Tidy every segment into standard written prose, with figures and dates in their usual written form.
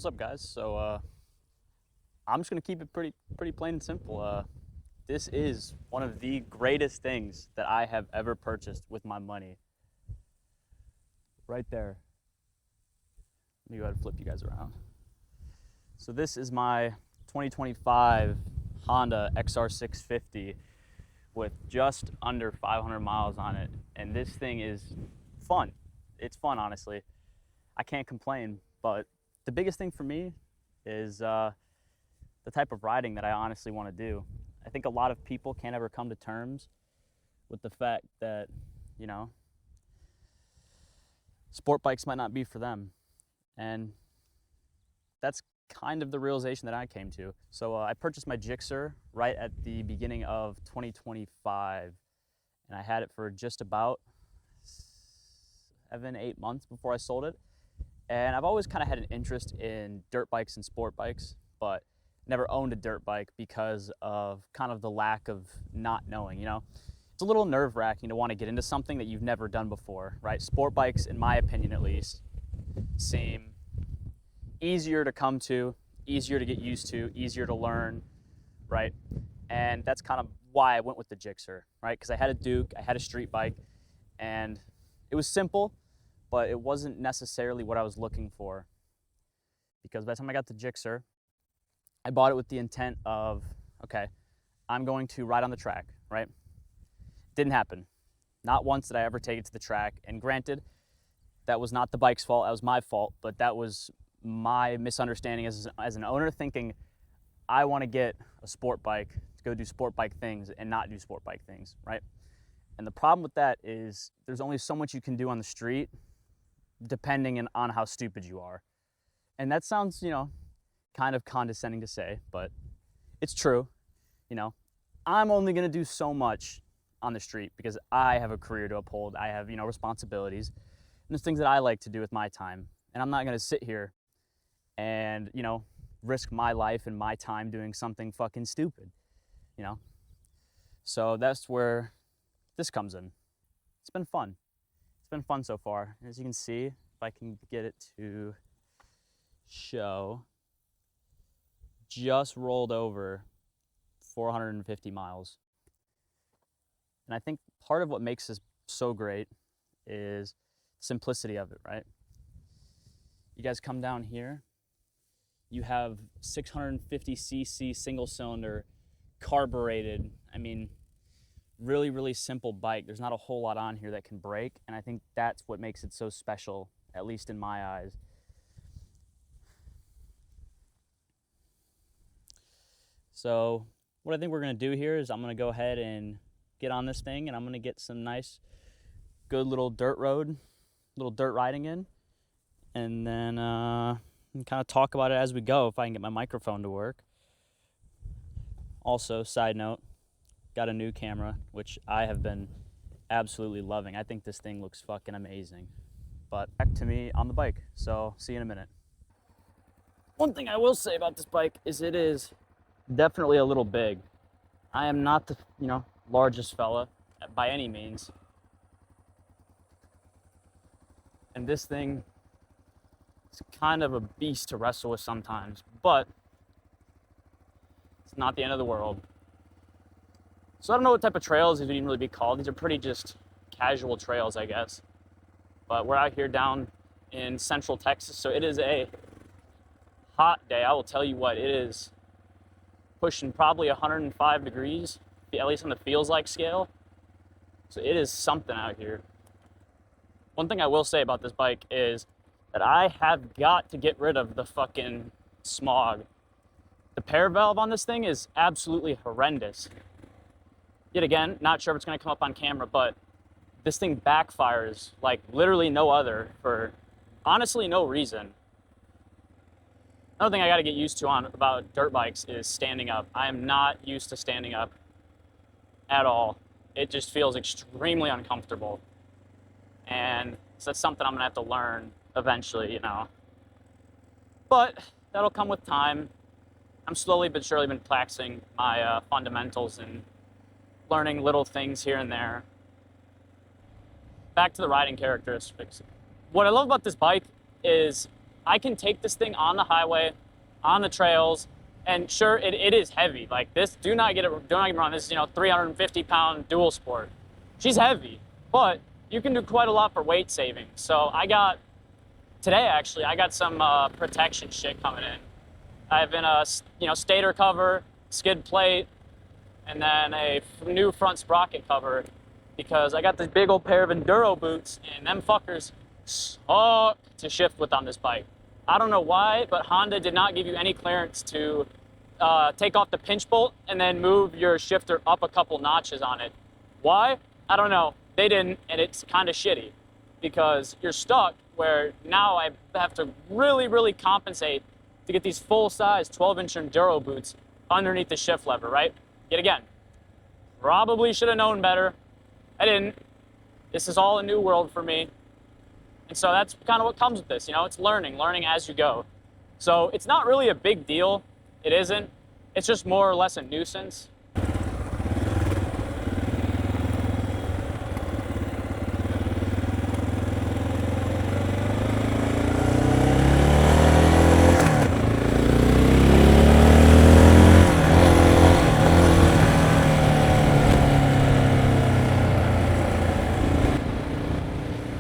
What's up, guys? So I'm just gonna keep it pretty plain and simple. This is one of the greatest things that I have ever purchased with my money. Right there. Let me go ahead and flip you guys around. So this is my 2025 Honda Gsxr 650 with just under 500 miles on it, and this thing is fun. It's fun, honestly. I can't complain, but the biggest thing for me is the type of riding that I honestly want to do. I think a lot of people can't ever come to terms with the fact that, you know, sport bikes might not be for them. And that's kind of the realization that I came to. So I purchased my Gsxr right at the beginning of 2025, and I had it for just about 7-8 months before I sold it. And I've always kind of had an interest in dirt bikes and sport bikes, but never owned a dirt bike because of kind of the lack of not knowing, you know? It's a little nerve-wracking to want to get into something that you've never done before, right? Sport bikes, in my opinion at least, seem easier to come to, easier to get used to, easier to learn, right? And that's kind of why I went with the Gsxr, right? Because I had a Duke, I had a street bike, and it was simple, but it wasn't necessarily what I was looking for. Because by the time I got the Gsxr, I bought it with the intent of, okay, I'm going to ride on the track, right? Didn't happen. Not once did I ever take it to the track. And granted, that was not the bike's fault, that was my fault, but that was my misunderstanding as an owner, thinking I want to get a sport bike to go do sport bike things and not do sport bike things, right? And the problem with that is there's only so much you can do on the street depending on how stupid you are. And that sounds, you know, kind of condescending to say, but it's true. You know, I'm only going to do so much on the street because I have a career to uphold. I have, you know, responsibilities. And there's things that I like to do with my time. And I'm not going to sit here and, you know, risk my life and my time doing something fucking stupid, you know? So that's where this comes in. It's been fun. It's been fun so far. As you can see, if I can get it to show, just rolled over 450 miles. And I think part of what makes this so great is simplicity of it, right? You guys come down here, you have 650cc single cylinder, carbureted, I mean, really, really simple bike. There's not a whole lot on here that can break, and I think that's what makes it so special, at least in my eyes. So what I think we're going to do here is I'm going to go ahead and get on this thing, and I'm going to get some nice, good little dirt riding in, and then kind of talk about it as we go if I can get my microphone to work. Also, side note, got a new camera, which I have been absolutely loving. I think this thing looks fucking amazing. But back to me on the bike, so see you in a minute. One thing I will say about this bike is it is definitely a little big. I am not the, you know, largest fella by any means. And this thing is kind of a beast to wrestle with sometimes, but it's not the end of the world. So I don't know what type of trails these would even really be called. These are pretty just casual trails, I guess. But we're out here down in central Texas, so it is a hot day. I will tell you what, it is pushing probably 105 degrees, at least on the feels like scale. So it is something out here. One thing I will say about this bike is that I have got to get rid of the fucking smog. The pair valve on this thing is absolutely horrendous. Yet again, not sure if it's going to come up on camera, but this thing backfires like literally no other for honestly no reason. Another thing I got to get used to about dirt bikes is standing up. I am not used to standing up at all. It just feels extremely uncomfortable. And so that's something I'm going to have to learn eventually, you know. But that'll come with time. I'm slowly but surely been practicing my fundamentals and learning little things here and there. Back to the riding characteristics. What I love about this bike is I can take this thing on the highway, on the trails, and sure, it is heavy. Like this, do not get me wrong, this is, 350-pound dual sport. She's heavy, but you can do quite a lot for weight saving. So today actually, I got some protection shit coming in. I have been a, stator cover, skid plate, and then a new front sprocket cover, because I got this big old pair of enduro boots, and them fuckers suck to shift with on this bike. I don't know why, but Honda did not give you any clearance to take off the pinch bolt and then move your shifter up a couple notches on it. Why? I don't know. They didn't, and it's kind of shitty, because you're stuck where now I have to really, really compensate to get these full-size 12-inch enduro boots underneath the shift lever, right? Yet again, probably should have known better. I didn't. This is all a new world for me. And so that's kind of what comes with this, it's learning as you go. So it's not really a big deal. It isn't. It's just more or less a nuisance.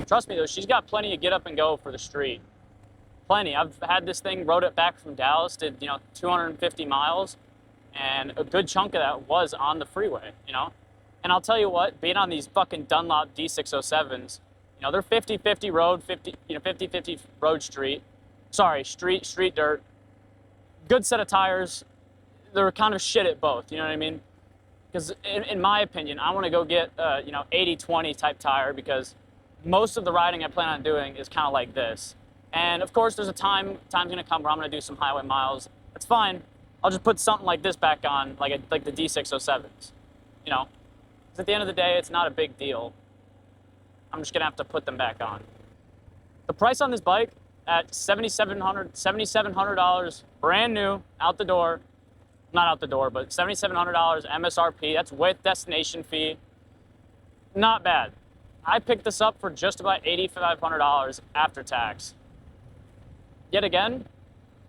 Trust me though, she's got plenty of get up and go for the street. Plenty. I've had this thing, rode it back from Dallas, did 250 miles, and a good chunk of that was on the freeway, And I'll tell you what, being on these fucking Dunlop D607s, they're 50-50 road, 50-50 road street. Sorry, street dirt. Good set of tires. They're kind of shit at both, you know what I mean? Because in my opinion, I want to go get 80-20 type tire, because most of the riding I plan on doing is kind of like this. And of course, there's time's gonna come where I'm gonna do some highway miles. That's fine. I'll just put something like this back on, like the D607s. Because at the end of the day, it's not a big deal. I'm just gonna have to put them back on. The price on this bike at $7,700, brand new, out the door. Not out the door, but $7,700 MSRP. That's with destination fee. Not bad. I picked this up for just about $8,500 after tax. Yet again,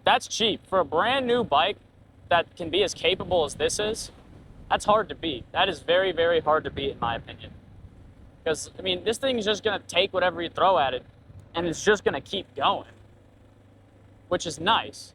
that's cheap. For a brand new bike that can be as capable as this is, that's hard to beat. That is very, very hard to beat in my opinion. Because, this thing is just gonna take whatever you throw at it, and it's just gonna keep going, which is nice.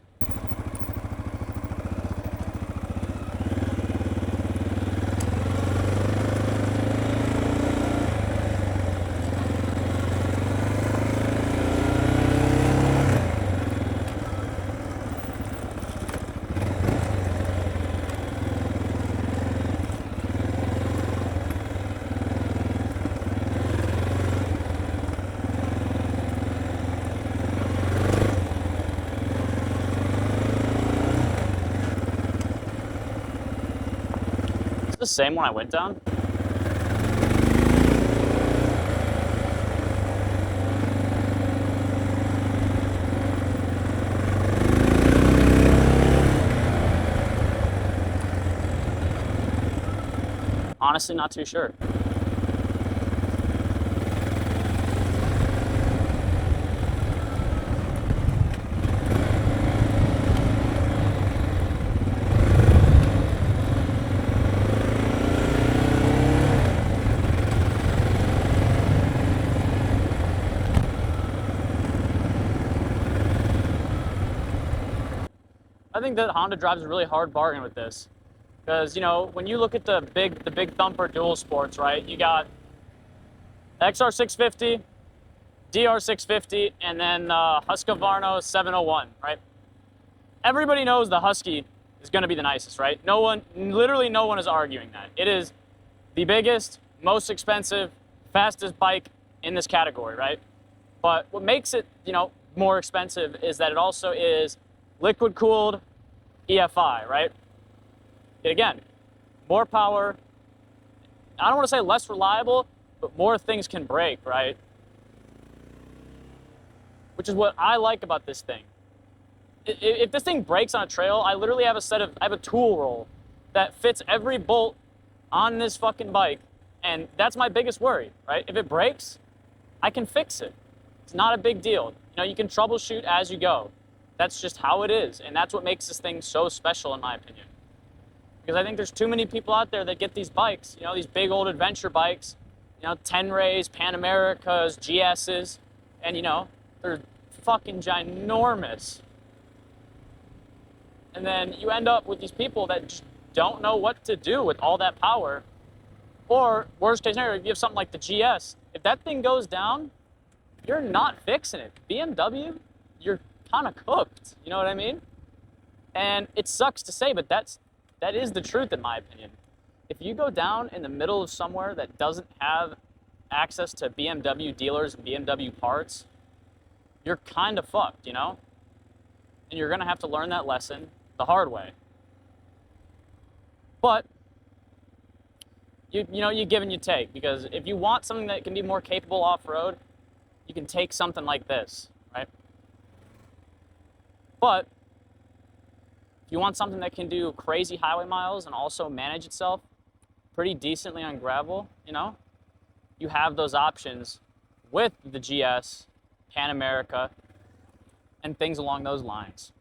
The same one I went down? Honestly, not too sure. I think that Honda drives a really hard bargain with this, because when you look at the big thumper dual sports, right? You got Gsxr 650, DR 650, and then Husqvarna 701, right? Everybody knows the Husky is going to be the nicest, right? Literally no one is arguing that. It is the biggest, most expensive, fastest bike in this category, right? But what makes it, more expensive is that it also is liquid cooled EFI, right? Yet again, more power. I don't want to say less reliable, but more things can break, right? Which is what I like about this thing. If this thing breaks on a trail, I literally have I have a tool roll that fits every bolt on this fucking bike, and that's my biggest worry, right? If it breaks, I can fix it. It's not a big deal. You know, you can troubleshoot as you go. That's just how it is, and that's what makes this thing so special, in my opinion. Because I think there's too many people out there that get these bikes, you know, these big old adventure bikes, you know, Tenrays, Pan Americas, Gs's, and you know, they're fucking ginormous. And then you end up with these people that just don't know what to do with all that power. Or, worst case scenario, if you have something like the GS, if that thing goes down, you're not fixing it. BMW, you're kind of cooked, you know what I mean? And it sucks to say, but that is the truth, in my opinion. If you go down in the middle of somewhere that doesn't have access to BMW dealers and BMW parts, you're kind of fucked, you know? And you're gonna have to learn that lesson the hard way. But, you know, you give and you take, because if you want something that can be more capable off-road, you can take something like this, right? But if you want something that can do crazy highway miles and also manage itself pretty decently on gravel, you know, you have those options with the GS, Pan America, and things along those lines.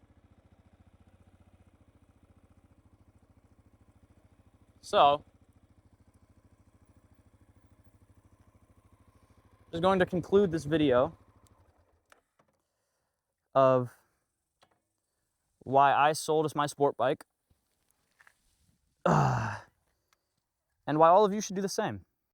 So, just going to conclude this video of why I sold my sport bike, and why all of you should do the same.